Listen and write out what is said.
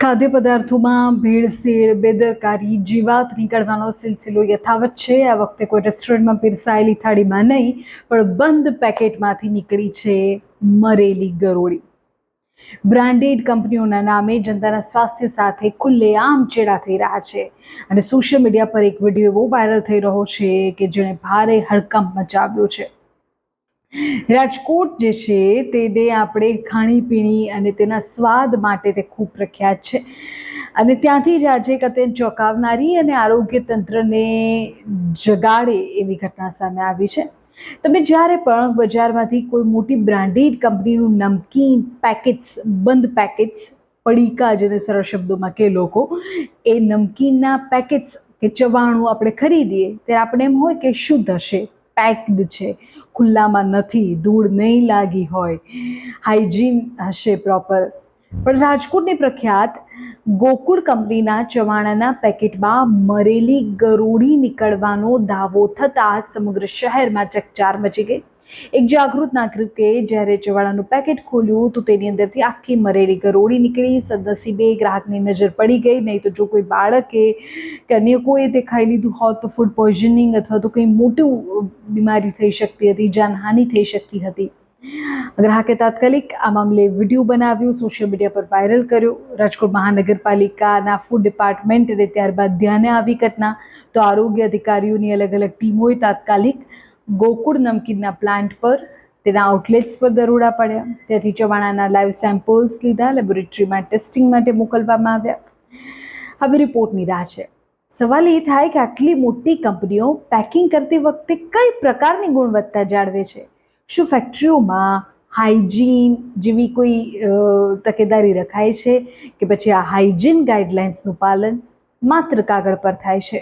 ખાદ્ય પદાર્થોમાં ભેળસેળ, બેદરકારી, જીવાત નીકળવાનો સિલસિલો યથાવત છે. આ વખતે કોઈ રેસ્ટોરન્ટમાં પીરસાયેલી થાળીમાં નહીં, પણ બંધ પેકેટમાંથી નીકળી છે મરેલી ગરોળી. બ્રાન્ડેડ કંપનીઓના નામે જનતાના સ્વાસ્થ્ય સાથે ખુલ્લેઆમ ચેડા થઈ રહ્યા છે અને સોશિયલ મીડિયા પર એક વિડીયો એવો વાયરલ થઈ રહ્યો છે કે જેણે ભારે હડકંપ મચાવ્યો છે. રાજકોટ જે છે તેને આપણે ખાણીપીણી અને તેના સ્વાદ માટે તે ખૂબ પ્રખ્યાત છે અને ત્યાંથી જ આજે એક અત્યંત ચોંકાવનારી અને આરોગ્ય તંત્રને જગાડે એવી ઘટના સામે આવી છે. તમે જ્યારે પણ બજારમાંથી કોઈ મોટી બ્રાન્ડેડ કંપનીનું નમકીન પેકેટ્સ, બંધ પેકેટ્સ, પડીકા જેને સરળ શબ્દોમાં કે લોકો, એ નમકીનના પેકેટ્સ કે ચવાણું આપણે ખરીદીએ ત્યારે આપણે એમ હોય કે શુદ્ધ હશે, પેક્ડ છે, ખુલ્લામાં નથી, ધૂળ નહીં લાગી હોય, હાઇજીન હશે પ્રોપર. પણ રાજકોટની પ્રખ્યાત ગોકુળ કંપનીના ચવાણાના પેકેટમાં મરેલી ગરોળી નીકળવાનો દાવો થતાં સમગ્ર શહેરમાં ચકચાર મચી ગઈ. એક જાગૃત નાગરિકે જ્યારે ચવાણાનું પેકેટ ખોલ્યું તો તેની અંદરથી આખી મરેલી ગરોળી નીકળી. સદનસીબે ગ્રાહકની નજર પડી ગઈ, નહીં તો જો કોઈ બાળકે કે અન્ય કોઈએ તે ખાઈ લીધું હોત તો ફૂડ પોઈઝનિંગ અથવા તો કંઈ મોટું બીમારી થઈ શકતી હતી, જાનહાનિ થઈ શકતી હતી. ગ્રાહકે તાત્કાલિક આ મામલે વિડીયો બનાવ્યો, સોશિયલ મીડિયા પર વાયરલ કર્યો. રાજકોટ મહાનગરપાલિકાના ફૂડ ડિપાર્ટમેન્ટને ત્યારબાદ ધ્યાને આવી ઘટના તો આરોગ્ય અધિકારીઓની અલગ અલગ ટીમોએ તાત્કાલિક ગોકુળ નમકીનના પ્લાન્ટ પર, તેના આઉટલેટ્સ પર દરોડા પાડ્યા. ત્યાંથી ચવાણાના લાઈવ સેમ્પલ્સ લીધા, લેબોરેટરીમાં ટેસ્ટિંગ માટે મોકલવામાં આવ્યા. હવે રિપોર્ટની રાહ છે. સવાલ એ થાય કે આટલી મોટી કંપનીઓ પેકિંગ કરતી વખતે કઈ પ્રકારની ગુણવત્તા જાળવે છે? શું ફેક્ટરીઓમાં હાઇજીન જેવી કોઈ તકેદારી રખાય છે કે પછી આ હાઇજીન ગાઈડલાઇન્સનું પાલન માત્ર કાગળ પર થાય છે?